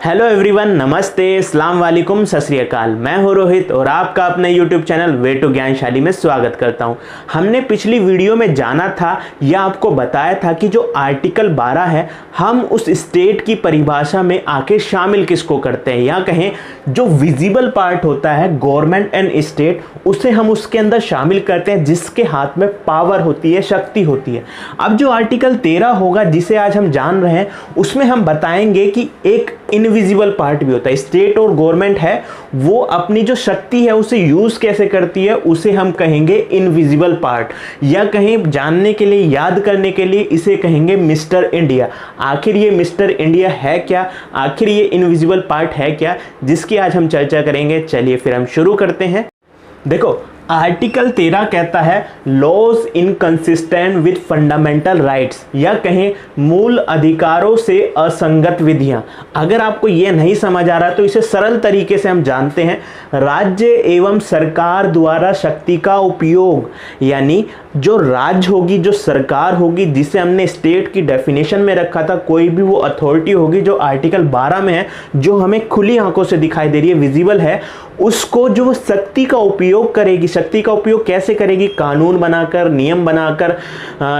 Hello everyone, नमस्ते, अस्सलाम वालेकुम, सत श्री अकाल। मैं हूं रोहित और आपका अपने यूट्यूब चैनल वे टू ज्ञानशाली में स्वागत करता हूं। हमने पिछली वीडियो में जाना था या आपको बताया था कि जो आर्टिकल 12 है, हम उस स्टेट की परिभाषा में आके शामिल किसको करते हैं, या कहें जो विजिबल पार्ट होता है गवर्नमेंट एंड स्टेट, उसे हम उसके अंदर शामिल करते हैं जिसके हाथ में पावर होती है, शक्ति होती है। अब जो आर्टिकल 13 होगा जिसे आज हम जान रहे हैं, उसमें हम बताएंगे कि एक इनविजिबल पार्ट भी होता है। स्टेट और गवर्नमेंट है वो अपनी जो शक्ति है उसे यूज कैसे करती है, उसे हम कहेंगे इनविजिबल पार्ट, या कहीं जानने के लिए, याद करने के लिए इसे कहेंगे मिस्टर इंडिया। आखिर ये मिस्टर इंडिया है क्या, आखिर ये इनविजिबल पार्ट है क्या, जिसकी आज हम चर्चा करेंगे। चलिए फिर हम शुरू करते हैं। देखो, आर्टिकल 13 कहता है laws inconsistent with fundamental rights, या कहें मूल अधिकारों से असंगत विधियां। अगर आपको यह नहीं समझ आ रहा तो इसे सरल तरीके से हम जानते हैं, राज्य एवं सरकार द्वारा शक्ति का उपयोग, यानी जो राज्य होगी, जो सरकार होगी, जिसे हमने स्टेट की डेफिनेशन में रखा था, कोई भी वो अथॉरिटी होगी जो आर्टिकल 12 में है, जो हमें खुली आंखों से दिखाई दे रही है, विजिबल है, उसको जो शक्ति का उपयोग करेगी, शक्ति का उपयोग कैसे करेगी, कानून बनाकर, नियम बनाकर,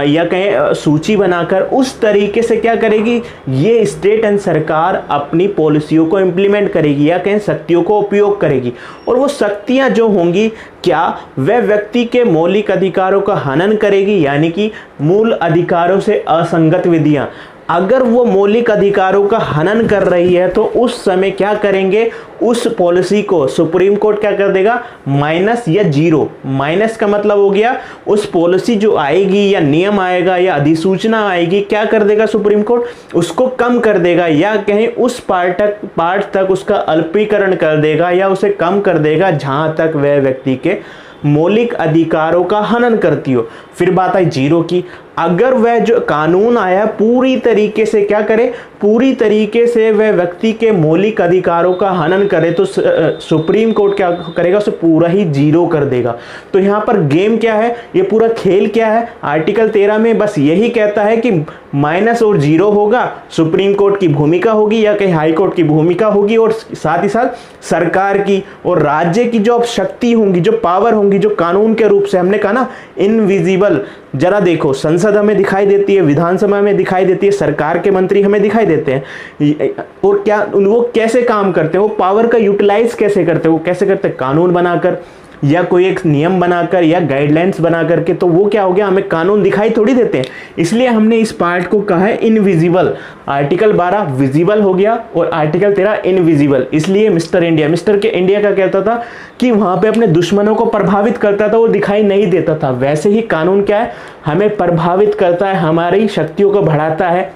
या कहें सूची बनाकर, उस तरीके से क्या करेगी, ये स्टेट एंड सरकार अपनी पॉलिसियों को इंप्लीमेंट करेगी, या कहें शक्तियों को उपयोग करेगी। और वो शक्तियां जो होंगी, क्या वह व्यक्ति के मौलिक अधिकारों का हनन करेगी, यानी कि मूल अधिकारों से असंगत विधियां। अगर वो मौलिक अधिकारों का हनन कर रही है तो उस समय क्या करेंगे, उस पॉलिसी को सुप्रीम कोर्ट क्या कर देगा, माइनस या जीरो। माइनस का मतलब हो गया उस पॉलिसी जो आएगी या नियम आएगा या अधिसूचना आएगी, क्या कर देगा सुप्रीम कोर्ट, उसको कम कर देगा, या कहीं उस पार्ट तक उसका अल्पीकरण कर देगा या उसे कम कर देगा जहां तक वह व्यक्ति के मौलिक अधिकारों का हनन करती हो। फिर बात आई जीरो की। अगर वह जो कानून आया पूरी तरीके से क्या करे, पूरी तरीके से वह व्यक्ति के मौलिक अधिकारों का हनन करे, तो सुप्रीम कोर्ट क्या करेगा, उसे पूरा ही जीरो कर देगा। तो यहाँ पर गेम क्या है, ये पूरा खेल क्या है, आर्टिकल 13 में बस यही कहता है कि माइनस और जीरो होगा, सुप्रीम कोर्ट की भूमिका होगी या कहीं हाई कोर्ट की भूमिका होगी, और साथ ही साथ सरकार की और राज्य की जो शक्ति होंगी, जो पावर होंगी, जो कानून के रूप से, हमने कहा ना इनविजिबल। जरा देखो, संसद हमें दिखाई देती है, विधानसभा में दिखाई देती है, सरकार के मंत्री हमें दिखाई देते हैं, और क्या वो कैसे काम करते हैं, वो पावर का यूटिलाइज कैसे करते हैं, वो कैसे करते हैं, कानून बनाकर या कोई एक नियम बनाकर या गाइडलाइंस बना करके। तो वो क्या हो गया, हमें कानून दिखाई थोड़ी देते हैं, इसलिए हमने इस पार्ट को कहा है इनविजिबल। आर्टिकल 12 विजिबल हो गया और आर्टिकल 13 इनविजिबल। इसलिए मिस्टर इंडिया, मिस्टर के इंडिया का कहता था कि वहां पे अपने दुश्मनों को प्रभावित करता था, वो दिखाई नहीं देता था। वैसे ही कानून क्या है, हमें प्रभावित करता है, हमारी शक्तियों को बढ़ाता है,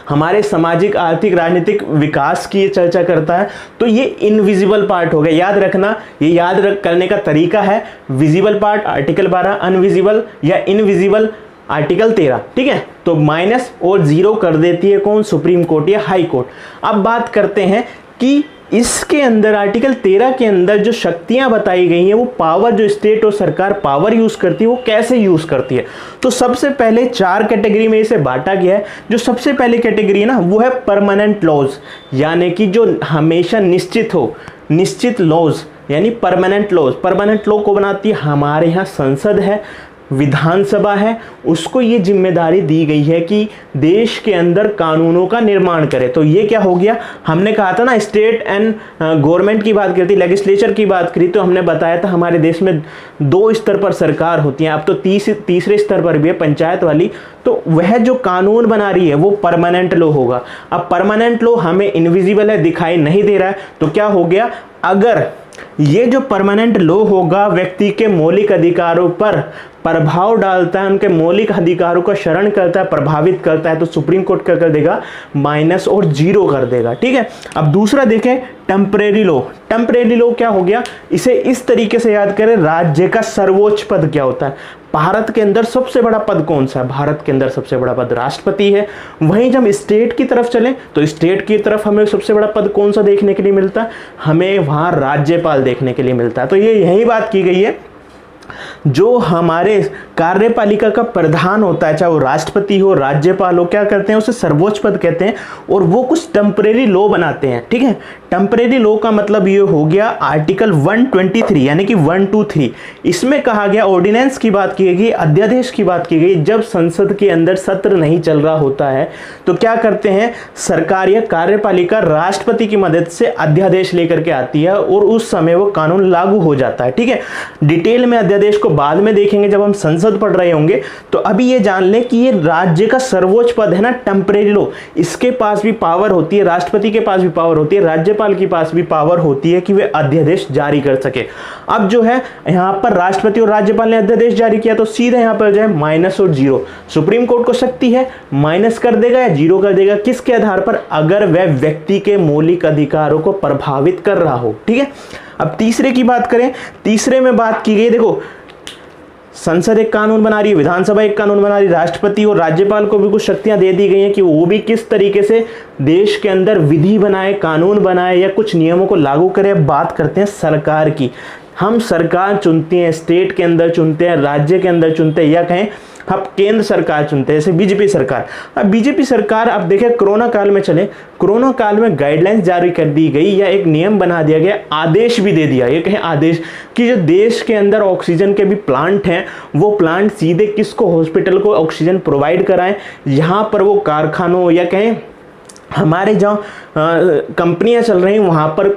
हमारे सामाजिक, आर्थिक, राजनीतिक विकास की चर्चा करता है। तो ये इनविजिबल पार्ट हो गया, याद रखना। ये करने का तरीका है, विजिबल पार्ट आर्टिकल 12, अनविजिबल या इनविजिबल आर्टिकल 13। ठीक है, तो माइनस और जीरो कर देती है कौन, सुप्रीम कोर्ट या हाई कोर्ट। अब बात करते हैं कि इसके अंदर आर्टिकल 13 के अंदर जो शक्तियां बताई गई हैं, वो पावर जो स्टेट और सरकार पावर यूज करती है, वो कैसे यूज करती है। तो सबसे पहले 4 कैटेगरी में इसे बांटा गया है। जो सबसे पहली कैटेगरी है ना, वो है परमानेंट लॉज, यानी कि जो हमेशा निश्चित हो, निश्चित लॉज यानी परमानेंट लॉज। परमानेंट लॉ को बनाती है हमारे यहाँ संसद है, विधानसभा है, उसको ये जिम्मेदारी दी गई है कि देश के अंदर कानूनों का निर्माण करे। तो ये क्या हो गया, हमने कहा था ना स्टेट एंड गवर्नमेंट की बात करी थी, लेजिस्लेचर की बात करी, तो हमने बताया था हमारे देश में 2 स्तर पर सरकार होती है, अब तो तीसरे स्तर पर भी है, पंचायत वाली। तो वह जो कानून बना रही है वो परमानेंट लॉ होगा। अब परमानेंट लॉ हमें इनविजिबल है, दिखाई नहीं दे रहा है, तो क्या हो गया, अगर ये जो परमानेंट लॉ होगा व्यक्ति के मौलिक अधिकारों पर प्रभाव डालता है, उनके मौलिक अधिकारों का शरण करता है, प्रभावित करता है, तो सुप्रीम कोर्ट क्या कर देगा, माइनस और जीरो कर देगा। ठीक है, अब दूसरा देखें, टेम्परेरी लॉ। टेम्परेरी लॉ क्या हो गया, इसे इस तरीके से याद करें, राज्य का सर्वोच्च पद क्या होता है। भारत के अंदर सबसे बड़ा पद कौन सा है, भारत के अंदर सबसे बड़ा पद राष्ट्रपति है। वहीं जब स्टेट की तरफ चलें तो स्टेट की तरफ हमें सबसे बड़ा पद कौन सा देखने के लिए मिलता है, हमें वहां राज्यपाल देखने के लिए मिलता है। तो ये यही बात की गई है जो हमारे कार्यपालिका का प्रधान होता है, चाहे वो राष्ट्रपति हो, राज्यपाल हो, क्या करते हैं उसे सर्वोच्च पद कहते हैं, और वो कुछ टेम्परेरी लॉ बनाते हैं। ठीक है, टेम्परेरी लॉ का मतलब ये हो गया आर्टिकल 123 यानी कि 123, इसमें कहा गया ऑर्डिनेंस की बात की गई, अध्यादेश की बात की गई, जब संसद के अंदर सत्र नहीं चल रहा होता है तो क्या करते हैं, सरकार या कार्यपालिका राष्ट्रपति की मदद से अध्यादेश लेकर के आती है और उस समय वो कानून लागू हो जाता है। ठीक है, डिटेल में अध्यादेश को बाद में देखेंगे जब हम संसद पढ़ रहे होंगे। तो अभी ये जान लें कि ये राज्य का सर्वोच्च पद है ना, टेम्परेरी लॉ, इसके पास भी पावर होती है, राष्ट्रपति के पास भी पावर होती है, राज्यपाल के पास भी पावर होती है कि वे अध्यादेश जारी कर सके। अब जो है यहां पर राष्ट्रपति और राज्यपाल ने अध्यादेश जारी किया तो सीधे यहां पर जो है माइनस और जीरो, सुप्रीम कोर्ट को शक्ति है माइनस कर देगा या जीरो कर देगा, किसके आधार पर, अगर वह व्यक्ति के मौलिक अधिकारों को प्रभावित कर रहा हो। ठीक है, अब तीसरे की बात करें, तीसरे में बात की गई, देखो संसद एक कानून बना रही है, विधानसभा एक कानून बना रही है, राष्ट्रपति और राज्यपाल को भी कुछ शक्तियां दे दी गई हैं कि वो भी किस तरीके से देश के अंदर विधि बनाए, कानून बनाए या कुछ नियमों को लागू करे। बात करते हैं सरकार की, हम सरकार चुनते हैं, स्टेट के अंदर चुनते हैं, राज्य के अंदर चुनते हैं, या कहें अब केंद्र सरकार चुनते हैं, जैसे बीजेपी सरकार। अब बीजेपी सरकार, अब देखें कोरोना काल में चले, कोरोना काल में गाइडलाइंस जारी कर दी गई या एक नियम बना दिया गया, आदेश भी दे दिया, ये कहें आदेश, कि जो देश के अंदर ऑक्सीजन के भी प्लांट हैं वो प्लांट सीधे किसको, हॉस्पिटल को ऑक्सीजन प्रोवाइड कराएं, यहाँ पर वो कारखानों या कहें हमारे जहाँ कंपनियां चल रही हैं वहां पर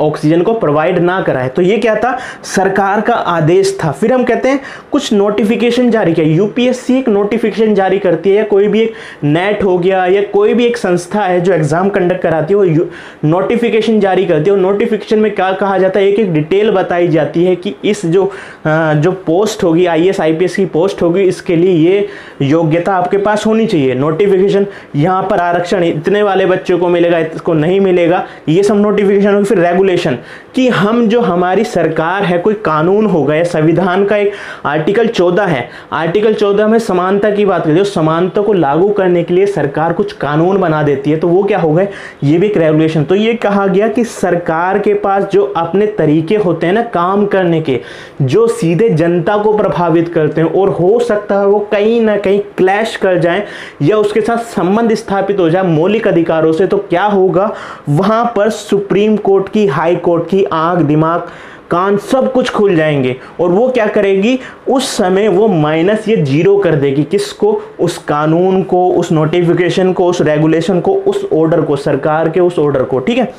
ऑक्सीजन को प्रोवाइड ना कराए। तो ये क्या था, सरकार का आदेश था। फिर हम कहते हैं कुछ नोटिफिकेशन जारी किया, यूपीएससी एक नोटिफिकेशन जारी करती है, या कोई भी एक नेट हो गया या कोई भी एक संस्था है जो एग्जाम कंडक्ट कराती है वो नोटिफिकेशन जारी करती है। और नोटिफिकेशन में क्या कहा जाता है, एक एक डिटेल बताई जाती है कि इस जो पोस्ट होगी, आईएएस आईपीएस की पोस्ट होगी, इसके लिए ये योग्यता आपके पास होनी चाहिए। नोटिफिकेशन, यहाँ पर आरक्षण इतने वाले बच्चों को मिलेगा, इसको नहीं मिलेगा, ये सब नोटिफिकेशन होगी। फिर रेगुलेशन, कि हम जो हमारी सरकार है, कोई कानून होगा या संविधान का एक आर्टिकल 14 है, आर्टिकल 14 में समानता की बात करती है, समानता को लागू करने के लिए सरकार कुछ कानून बना देती है, तो वो क्या हो गए, ये भी एक रेगुलेशन। तो ये कहा गया कि सरकार के पास जो अपने तरीके होते हैं ना काम करने के, जो सीधे जनता को प्रभावित करते हैं और हो सकता है वो कहीं ना कहीं क्लैश कर जाएं या उसके साथ संबंध स्थापित हो जाए मौलिक अधिकारों से, तो क्या होगा, वहां पर सुप्रीम कोर्ट की, हाई कोर्ट की आंख, दिमाग, कान सब कुछ खुल जाएंगे। और वो क्या करेगी, उस समय वो माइनस या जीरो कर देगी, किसको, उस कानून को, उस नोटिफिकेशन को, उस रेगुलेशन को, उस ऑर्डर को, सरकार के उस ऑर्डर को। ठीक है,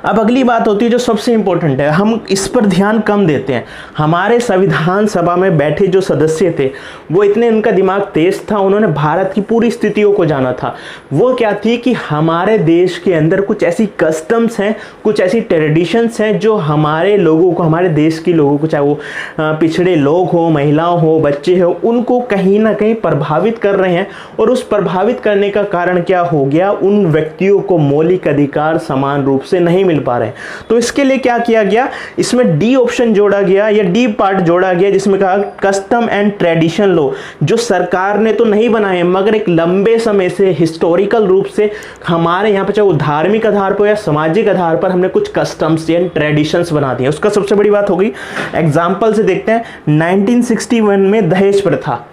अब अगली बात होती है जो सबसे इंपॉर्टेंट है, हम इस पर ध्यान कम देते हैं। हमारे संविधान सभा में बैठे जो सदस्य थे वो इतने, उनका दिमाग तेज था, उन्होंने भारत की पूरी स्थितियों को जाना था। वो क्या थी कि हमारे देश के अंदर कुछ ऐसी कस्टम्स हैं, कुछ ऐसी ट्रेडिशंस हैं जो हमारे लोगों को, हमारे देश के लोगों को, चाहे वो पिछड़े लोग हो, महिलाओं हो, बच्चे हो, उनको कहीं ना कहीं प्रभावित कर रहे हैं। और उस प्रभावित करने का कारण क्या हो गया, उन व्यक्तियों को मौलिक अधिकार समान रूप से नहीं मिल पा रहे हैं। तो इसके लिए क्या किया गया, इसमें डी ऑप्शन जोड़ा गया या डी पार्ट जोड़ा गया, जिसमें कहा कस्टम एंड ट्रेडिशन लॉ, जो सरकार ने तो नहीं बनाए मगर एक लंबे समय से हिस्टोरिकल रूप से हमारे यहाँ पे, चाहे वो धार्मिक आधार पर या सामाजिक आधार पर, हमने कुछ कस्टम्स एंड ट्रेडिशंस बना दिए। उसका सबसे बड़ी बात होगी, एग्जाम्पल से देखते हैं, 1961 में दहेज प्रथा,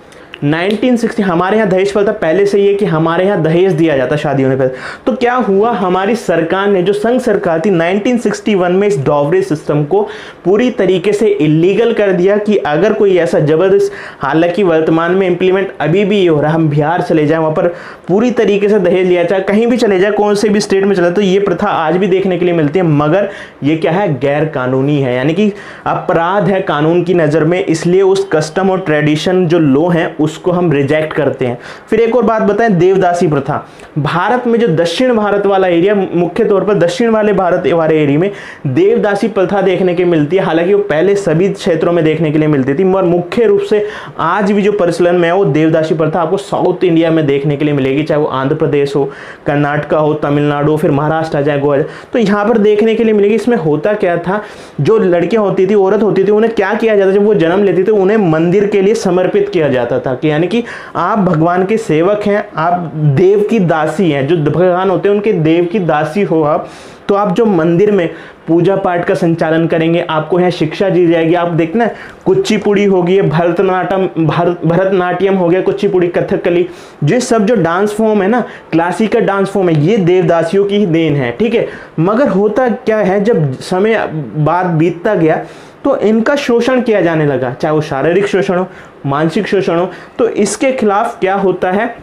1960 हमारे यहाँ दहेज प्रथा पहले से ये कि हमारे यहाँ दहेज दिया जाता शादी होने पर। तो क्या हुआ, हमारी सरकार ने, जो संघ सरकार थी, 1961 में इस डॉवरी सिस्टम को पूरी तरीके से इलीगल कर दिया कि अगर कोई ऐसा जबरदस्त, हालांकि वर्तमान में इंप्लीमेंट अभी भी ये हो रहा है, हम बिहार चले जाएं वहाँ पर पूरी तरीके से दहेज लिया जाए, कहीं भी चले जाए, कौन से भी स्टेट में चले, तो ये प्रथा आज भी देखने के लिए मिलती है, मगर ये क्या है, गैर कानूनी है, यानी कि अपराध है कानून की नज़र में। इसलिए उस कस्टम और ट्रेडिशन जो लॉ है उसको हम रिजेक्ट करते हैं। फिर एक और बात बताएं, देवदासी प्रथा, भारत में जो दक्षिण भारत वाला एरिया, मुख्य तौर पर दक्षिण वाले भारत वाले एरिया में देवदासी प्रथा देखने के मिलती है। हालांकि वो पहले सभी क्षेत्रों में देखने के लिए मिलती थी, मगर मुख्य रूप से आज भी जो प्रचलन में है वो देवदासी प्रथा आपको साउथ इंडिया में देखने के लिए मिलेगी, चाहे वो आंध्र प्रदेश हो, कर्नाटका हो, तमिलनाडु, फिर महाराष्ट्र आ जाए, गोवा, तो यहाँ पर देखने के लिए मिलेगी। इसमें होता क्या था, जो लड़कियां होती थी, औरत होती थी, उन्हें क्या किया जाता, जब वो जन्म लेती थी उन्हें मंदिर के लिए समर्पित किया जाता था, के, यानी कि आप भगवान के सेवक हैं, आप देव की दासी हैं, जो भगवान होते हैं उनके देव की दासी हो आप, तो आप जो मंदिर में पूजा पाठ का संचालन करेंगे, आपको यहाँ शिक्षा दी जाएगी। आप देखना कुचिपुड़ी हो गई, भरतनाट्यम हो गया, कुचिपुड़ी, कथकली, ये सब जो डांस फॉर्म है ना, क्लासिकल डांस फॉर्म है, ये देवदासियों की ही देन है, ठीक है। मगर होता क्या है, जब समय बाद बीतता गया तो इनका शोषण किया जाने लगा, चाहे वो शारीरिक शोषण हो, मानसिक शोषण हो। तो इसके खिलाफ क्या होता है,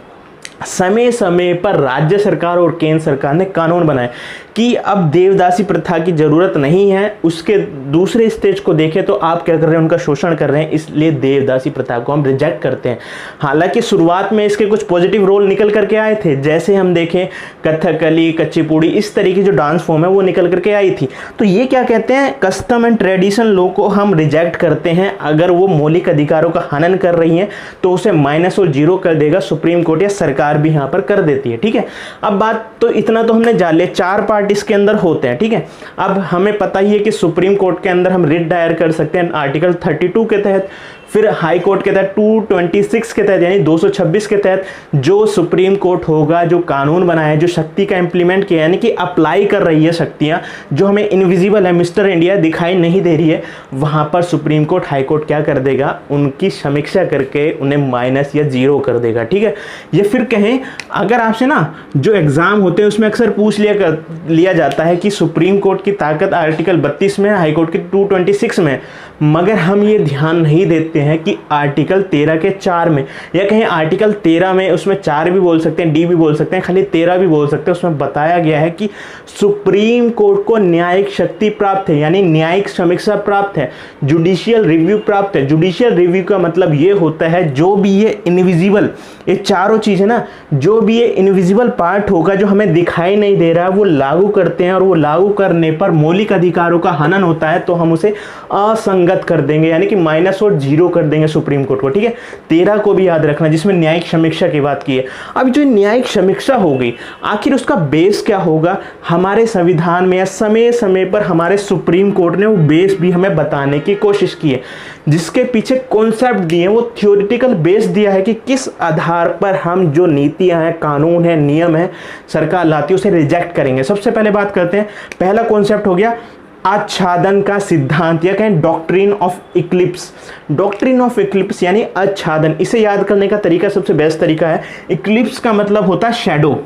समय समय पर राज्य सरकार और केंद्र सरकार ने कानून बनाए कि अब देवदासी प्रथा की जरूरत नहीं है। उसके दूसरे स्टेज को देखें तो आप क्या कर रहे हैं, उनका शोषण कर रहे हैं, इसलिए देवदासी प्रथा को हम रिजेक्ट करते हैं। हालांकि शुरुआत में इसके कुछ पॉजिटिव रोल निकल करके आए थे, जैसे हम देखें कथकली, कुचिपुड़ी, इस तरीके जो डांस फॉर्म है वो निकल करके आई थी। तो ये क्या कहते हैं, कस्टम एंड ट्रेडिशन लॉ को हम रिजेक्ट करते हैं। अगर वो मौलिक अधिकारों का हनन कर रही है तो उसे माइनस और जीरो कर देगा सुप्रीम कोर्ट, या सरकार भी यहाँ पर कर देती है, ठीक है। अब बात तो इतना तो हमने जान लिया, 4 पार्ट इसके अंदर होते हैं, ठीक है। अब हमें पता ही है कि सुप्रीम कोर्ट के अंदर हम रिट दायर कर सकते हैं आर्टिकल 32 के तहत, फिर हाई कोर्ट के तहत 226 के तहत, यानी 226 के तहत जो सुप्रीम कोर्ट होगा, जो कानून बनाया है, जो शक्ति का इंप्लीमेंट किया, यानी कि अप्लाई कर रही है शक्तियां जो हमें इनविजिबल है, मिस्टर इंडिया दिखाई नहीं दे रही है, वहां पर सुप्रीम कोर्ट, हाई कोर्ट क्या कर देगा, उनकी समीक्षा करके उन्हें माइनस या जीरो कर देगा, ठीक है। ये फिर कहें, अगर आपसे ना जो एग्जाम होते हैं उसमें अक्सर पूछ लिया जाता है कि सुप्रीम कोर्ट की ताकत आर्टिकल 32 में, हाई कोर्ट की 226 में, मगर हम ये ध्यान नहीं देते हैं कि आर्टिकल 13 के 4 में, या कहें आर्टिकल 13 में, उसमें 4 भी बोल सकते हैं, डी भी बोल सकते हैं, खाली 13 भी बोल सकते हैं, उसमें बताया गया है कि सुप्रीम कोर्ट को न्यायिक शक्ति प्राप्त है, यानी न्यायिक समीक्षा प्राप्त है, जुडिशियल रिव्यू प्राप्त है। जुडिशियल रिव्यू का मतलब ये होता है जो भी ये इनविजिबल, ये चारों चीजें ना, जो भी ये इनविजिबल पार्ट होगा जो हमें दिखाई नहीं दे रहा, वो लागू करते हैं, और वो लागू करने पर मौलिक अधिकारों का हनन होता है तो हम उसे असंगत कर देंगे, यानी कि माइनस और जीरो कर देंगे सुप्रीम कोर्ट को, ठीक है। 13 को भी याद रखना, जिसमें न्यायिक समीक्षा की बात की है। अब जो न्यायिक समीक्षा हो गई, आखिर उसका बेस क्या होगा, हमारे संविधान में या समय समय पर हमारे सुप्रीम कोर्ट ने वो बेस भी हमें बताने की कोशिश की है, जिसके पीछे कॉन्सेप्ट दिए, वो थ्योरेटिकल बेस दिया है कि किस आधार पर हम जो नीतियां हैं, कानून है, नियम है, सरकार लाती है, उसे रिजेक्ट करेंगे। सबसे पहले बात करते हैं, पहला कॉन्सेप्ट हो गया आच्छादन का सिद्धांत, या कहें doctrine of Eclipse. Doctrine of Eclipse यानी आच्छादन, इसे याद करने का तरीका सबसे बेस्ट तरीका है, इक्लिप्स का मतलब होता है शैडो,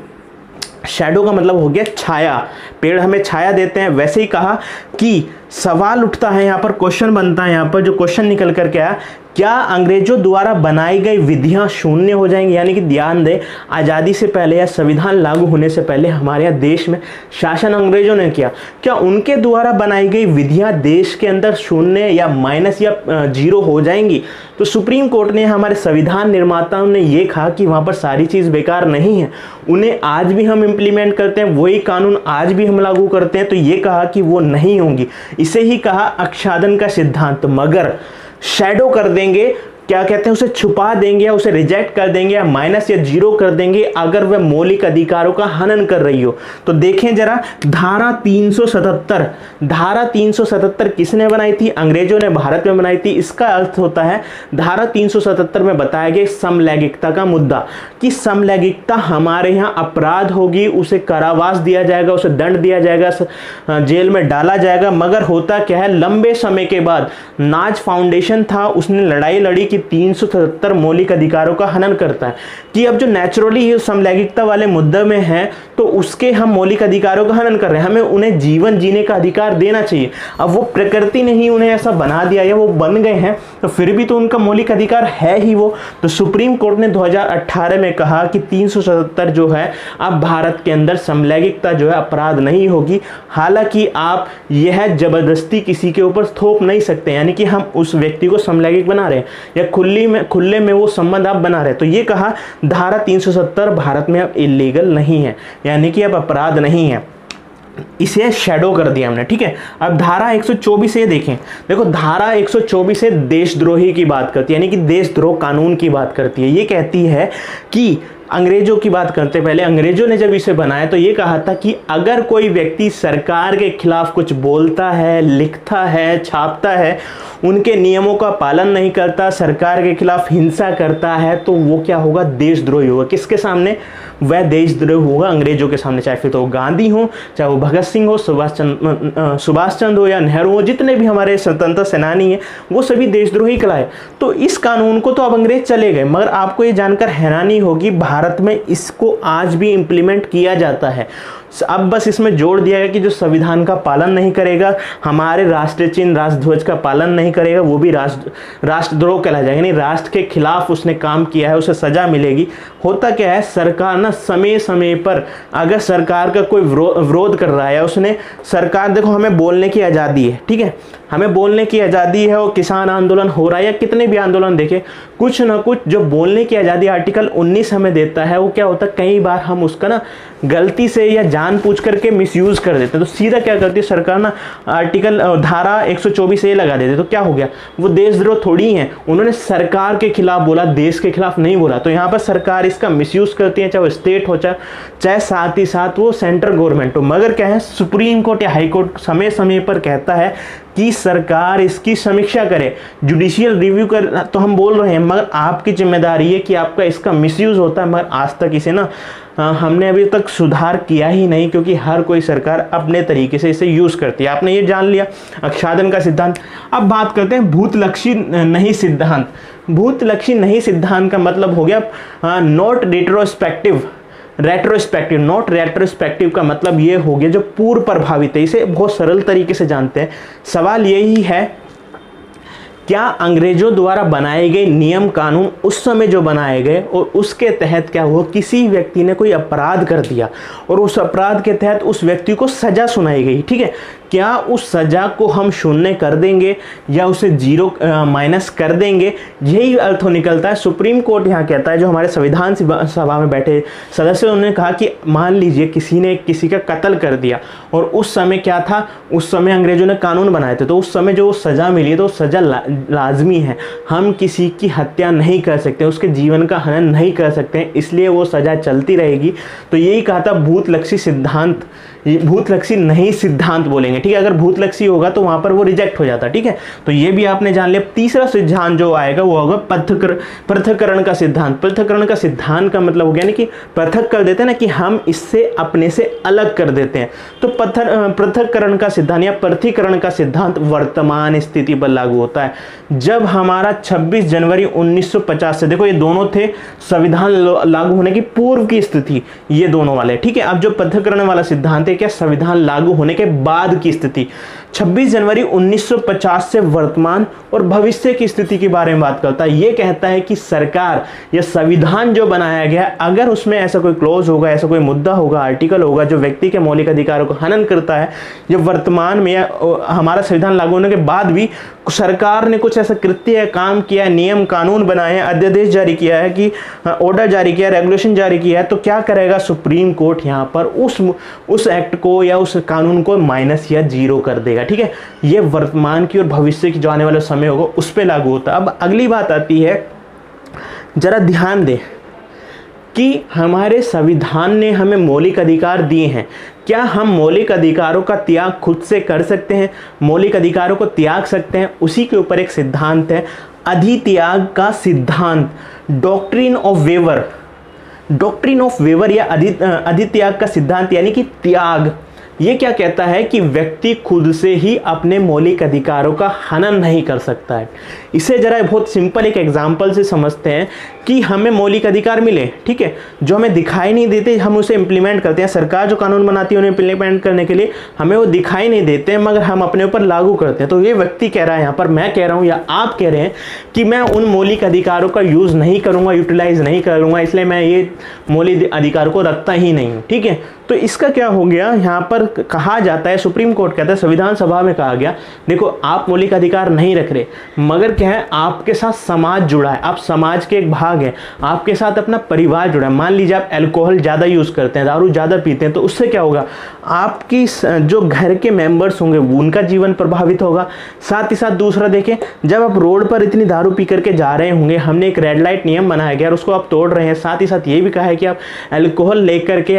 शैडो का मतलब हो गया छाया, पेड़ हमें छाया देते हैं। वैसे ही कहा कि सवाल उठता है, यहाँ पर क्वेश्चन बनता है, यहाँ पर जो क्वेश्चन निकल करके आया, क्या अंग्रेजों द्वारा बनाई गई विधियां शून्य हो जाएंगी, यानी कि ध्यान दें, आज़ादी से पहले या संविधान लागू होने से पहले हमारे यहाँ देश में शासन अंग्रेजों ने किया, क्या उनके द्वारा बनाई गई विधियां देश के अंदर शून्य या माइनस या जीरो हो जाएंगी? तो सुप्रीम कोर्ट ने, हमारे संविधान निर्माताओं ने ये कहा कि वहाँ पर सारी चीज़ बेकार नहीं है, उन्हें आज भी हम इम्प्लीमेंट करते हैं, वही कानून आज भी हम लागू करते हैं, तो ये कहा कि वो नहीं होंगी। इसे ही कहा आच्छादन का सिद्धांत। मगर शैडो कर देंगे, क्या कहते हैं, उसे छुपा देंगे या उसे रिजेक्ट कर देंगे या माइनस या जीरो कर देंगे अगर वह मौलिक अधिकारों का हनन कर रही हो। तो देखें जरा, धारा 377, धारा 377 किसने बनाई थी? अंग्रेजों ने भारत में बनाई थी। इसका अर्थ होता है, धारा 377 में बताया गया समलैंगिकता का मुद्दा, कि समलैंगिकता हमारे यहाँ अपराध होगी, उसे कारावास दिया जाएगा, उसे दंड दिया जाएगा, जेल में डाला जाएगा। मगर होता क्या है, लंबे समय के बाद नाज फाउंडेशन था, उसने लड़ाई लड़ी कि 377 मौलिक अधिकारों का हनन करता है, कि अब जो नेचुरली समलैंगिकता वाले मुद्दे में है तो उसके हम मौलिक अधिकारों का हनन कर रहे हैं, हमें उन्हें जीवन जीने का अधिकार देना चाहिए। अब वो प्रकृति ने ही उन्हें ऐसा बना दिया या वो बन गए हैं, तो फिर भी तो उनका मौलिक अधिकार है ही वो। तो सुप्रीम कोर्ट ने 2018 में कहा कि 377 जो है, अब भारत के अंदर समलैंगिकता जो है अपराध नहीं होगी। हालांकि आप यह जबरदस्ती किसी के ऊपर थोप नहीं सकते, यानी कि हम उस व्यक्ति को समलैंगिक बना रहे हैं या खुले में वो संबंध आप बना रहे। तो ये कहा धारा 370 भारत में अब इलीगल नहीं है, यानी कि अब अपराध नहीं है, इसे शैडो कर दिया हमने, ठीक है। अब धारा 124 से देखें, देखो धारा 124 से देशद्रोही की बात करती है, यानी कि देशद्रोह कानून की बात करती है। ये कहती है कि अंग्रेजों की बात करते पहले, अंग्रेजों ने जब इसे बनाया तो ये कहा था कि अगर कोई व्यक्ति सरकार के खिलाफ कुछ बोलता है, लिखता है, छापता है, उनके नियमों का पालन नहीं करता, सरकार के खिलाफ हिंसा करता है, तो वो क्या होगा, देशद्रोही होगा। किसके सामने? वह देशद्रोही होगा अंग्रेजों के सामने, चाहे फिर तो गांधी हो, चाहे वो भगत सिंह हो, सुभाष चंद्र हो या नेहरू हो, जितने भी हमारे स्वतंत्रता सेनानी हैं वो सभी देशद्रोही कहलाए। तो इस कानून को तो अब अंग्रेज चले गए, मगर आपको ये जानकर हैरानी होगी भारत में इसको आज भी इम्प्लीमेंट किया जाता है। अब बस इसमें जोड़ दिया गया कि जो संविधान का पालन नहीं करेगा, हमारे राष्ट्रीय चिन्ह राष्ट्रध्वज का पालन नहीं करेगा, वो भी राष्ट्रद्रोह कहला जाएगा, यानी राष्ट्र के खिलाफ उसने काम किया है, उसे सजा मिलेगी। होता क्या है, सरकार ना समय समय पर अगर सरकार का कोई विरोध कर रहा है, उसने सरकार, देखो हमें बोलने की आज़ादी है, ठीक है, हमें बोलने की आज़ादी है, और किसान आंदोलन हो रहा है या कितने भी आंदोलन देखें, कुछ ना कुछ जो बोलने की आज़ादी आर्टिकल 19 हमें देता है, वो क्या होता है, कई बार हम उसका ना गलती से या जानबूझ करके मिसयूज़ कर देते हैं। तो सीधा क्या करती है सरकार ना, आर्टिकल धारा 124 ए लगा देते, तो क्या हो गया, वो देशद्रोह थोड़ी है, उन्होंने सरकार के खिलाफ बोला, देश के खिलाफ नहीं बोला। तो यहाँ पर सरकार इसका मिसयूज़ करती है, चाहे वो स्टेट हो चाहे साथ ही साथ वो सेंट्रल गवर्नमेंट हो। मगर क्या है, सुप्रीम कोर्ट या हाई कोर्ट समय समय पर कहता है कि सरकार इसकी समीक्षा करे, जुडिशियल रिव्यू कर, तो हम बोल रहे हैं, मगर आपकी जिम्मेदारी है कि आपका इसका मिसयूज होता है, मगर आज तक इसे ना हमने अभी तक सुधार किया ही नहीं, क्योंकि हर कोई सरकार अपने तरीके से इसे यूज़ करती है। आपने ये जान लिया आच्छादन का सिद्धांत। अब बात करते हैं भूतलक्षी नहीं सिद्धांत। भूतलक्षी नहीं सिद्धांत का मतलब हो गया नॉट रेट्रोस्पेक्टिव। नॉट रेट्रोस्पेक्टिव का मतलब ये हो गया जो पूर्व प्रभावित है। इसे बहुत सरल तरीके से जानते हैं। सवाल यही है, क्या अंग्रेजों द्वारा बनाए गए नियम कानून उस समय जो बनाए गए और उसके तहत क्या हुआ, किसी व्यक्ति ने कोई अपराध कर दिया और उस अपराध के तहत उस व्यक्ति को सजा सुनाई गई, ठीक है, क्या उस सजा को हम शून्य कर देंगे या उसे जीरो माइनस कर देंगे? यही अर्थ निकलता है। सुप्रीम कोर्ट यहाँ कहता है, जो हमारे संविधान सभा में बैठे सदस्य, उन्होंने कहा कि मान लीजिए किसी ने किसी का कत्ल कर दिया और उस समय क्या था, उस समय अंग्रेजों ने कानून बनाए थे, तो उस समय जो सज़ा मिली तो सज़ा लाजमी है। हम किसी की हत्या नहीं कर सकते, उसके जीवन का हनन नहीं कर सकते, इसलिए वो सज़ा चलती रहेगी। तो यही कहा था भूतलक्षी सिद्धांत, भूतलक्षी नहीं सिद्धांत बोलेंगे, ठीक है। अगर भूतलक्षी होगा तो वहां पर वो रिजेक्ट हो जाता, ठीक है। तो ये भी आपने जान लिया। तीसरा सिद्धांत जो आएगा वो होगा पृथक्करण का सिद्धांत। पृथक्करण का सिद्धांत का मतलब हो गया ना कि पृथक कर देते हैं ना, कि हम इससे अपने से अलग कर देते हैं। तो पृथक्करण का सिद्धांत या पृथक्करण का सिद्धांत वर्तमान स्थिति पर लागू होता है। जब हमारा 26 जनवरी 1950 से, देखो ये दोनों थे संविधान लागू होने की पूर्व की स्थिति, ये दोनों वाले, ठीक है। अब जो पृथक्करण वाला सिद्धांत है, क्या संविधान लागू होने के बाद की स्थिति, 26 जनवरी 1950 से वर्तमान और भविष्य की स्थिति के बारे में बात करता है। ये कहता है कि सरकार या संविधान जो बनाया गया, अगर उसमें ऐसा कोई क्लॉज होगा, ऐसा कोई मुद्दा होगा, आर्टिकल होगा जो व्यक्ति के मौलिक अधिकारों को हनन करता है, जब वर्तमान में या हमारा संविधान लागू होने के बाद भी सरकार ने कुछ ऐसा कृत्य काम किया है, नियम कानून बनाए हैं, अध्यादेश जारी किया है, कि ऑर्डर जारी किया, रेगुलेशन जारी किया है, तो क्या करेगा सुप्रीम कोर्ट यहाँ पर उस एक्ट को या उस कानून को माइनस या जीरो कर देगा, ठीक है। ये वर्तमान की और भविष्य की जो आने वाला समय होगा उस पर लागू होता है। अब अगली बात आती है, जरा ध्यान दें कि हमारे संविधान ने हमें मौलिक अधिकार दिए हैं। क्या हम मौलिक अधिकारों का त्याग खुद से कर सकते हैं? मौलिक अधिकारों को त्याग सकते हैं? उसी के ऊपर एक सिद्धांत है, अधित्याग का सिद्धांत, doctrine of waiver. Doctrine of waiver या अधित्याग का सिद्धांत यानी कि त्याग। ये क्या कहता है कि व्यक्ति खुद से ही अपने मौलिक अधिकारों का हनन नहीं कर सकता है। इसे जरा बहुत सिंपल एक एग्जांपल से समझते हैं कि हमें मौलिक अधिकार मिले, ठीक है, जो हमें दिखाई नहीं देते, हम उसे इम्प्लीमेंट करते हैं। सरकार जो कानून बनाती है उन्हें इम्प्लीमेंट करने के लिए हमें वो दिखाई नहीं देते, मगर हम अपने ऊपर लागू करते हैं। तो ये व्यक्ति कह रहा है यहाँ पर, मैं कह रहा हूँ या आप कह रहे हैं कि मैं उन मौलिक अधिकारों का यूज़ नहीं करूँगा, यूटिलाइज नहीं करूँगा, इसलिए मैं ये मौलिक अधिकार को रखता ही नहीं हूँ, ठीक है। तो इसका क्या हो गया, यहाँ पर कहा जाता है, सुप्रीम कोर्ट कहता है, संविधान सभा में कहा गया, देखो आप मौलिक अधिकार नहीं रख रहे, मगर क्या है, आपके साथ समाज जुड़ा है, आप समाज के एक भाग हैं, आपके साथ अपना परिवार जुड़ा है। मान लीजिए आप अल्कोहल ज़्यादा यूज़ करते हैं, दारू ज़्यादा पीते हैं, तो उससे क्या होगा, आपकी जो घर के मेंबर्स होंगे उनका जीवन प्रभावित होगा। साथ ही साथ दूसरा देखें, जब आप रोड पर इतनी दारू पी करके जा रहे होंगे, हमने एक रेड लाइट नियम बनाया गया और उसको आप तोड़ रहे हैं। साथ ही साथ ये भी कहा है कि आप अल्कोहल लेकर के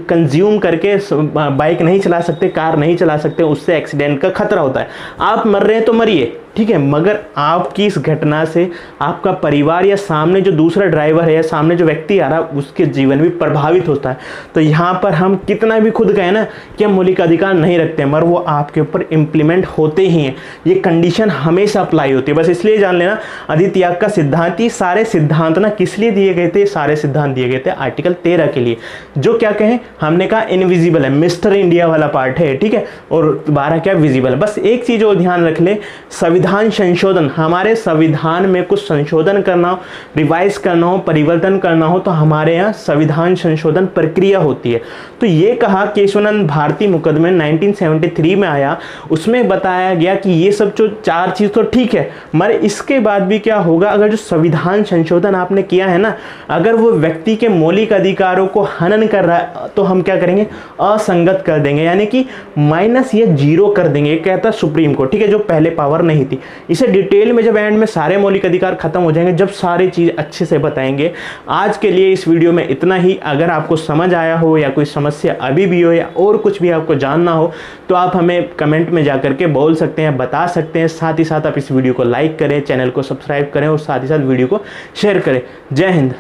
कंज्यूम करके बाइक नहीं चला सकते, कार नहीं चला सकते, उससे एक्सीडेंट का खतरा होता है। आप मर रहे हैं तो मरिए, ठीक है, मगर आपकी इस घटना से आपका परिवार या सामने जो दूसरा ड्राइवर है या सामने जो व्यक्ति आ रहा है उसके जीवन भी प्रभावित होता है। तो यहाँ पर हम कितना भी खुद कहें ना कि हम मौलिक अधिकार नहीं रखते हैं, मगर वो आपके ऊपर इम्प्लीमेंट होते ही हैं। ये कंडीशन हमेशा अप्लाई होती है। बस इसलिए जान लेना, अधित्याग का सिद्धांत, ये सारे सिद्धांत ना किस लिए दिए गए थे? सारे सिद्धांत दिए गए थे आर्टिकल 13 के लिए, जो क्या कहें, हमने कहा इनविजिबल है, मिस्टर इंडिया वाला पार्ट है, ठीक है, और 12 क्या विजिबल है। बस एक चीज और ध्यान रख ले, संविधान संशोधन, हमारे संविधान में कुछ संशोधन करना हो, रिवाइज करना हो, परिवर्तन करना हो, तो हमारे यहाँ संविधान संशोधन प्रक्रिया होती है। तो ये कहा केशवानंद भारती मुकदमे 1973 में आया, उसमें बताया गया कि ये सब जो 4 चीज तो ठीक है, मगर इसके बाद भी क्या होगा, अगर जो संविधान संशोधन आपने किया है ना, अगर वो व्यक्ति के मौलिक अधिकारों को हनन कर रहा है तो हम क्या करेंगे? असंगत कर देंगे, यानी कि माइनस या 0 कर देंगे, कहता सुप्रीम कोर्ट, ठीक है, जो पहले पावर नहीं थी। इसे डिटेल में जब एंड में सारे मौलिक अधिकार खत्म हो जाएंगे, जब सारी चीज अच्छे से बताएंगे। आज के लिए इस वीडियो में इतना ही। अगर आपको समझ आया हो या कोई समस्या अभी भी हो या और कुछ भी आपको जानना हो तो आप हमें कमेंट में जाकर के बोल सकते हैं, बता सकते हैं। साथ ही साथ आप इस वीडियो को लाइक करें, चैनल को सब्सक्राइब करें और साथ ही साथ वीडियो को शेयर करें। जय हिंद।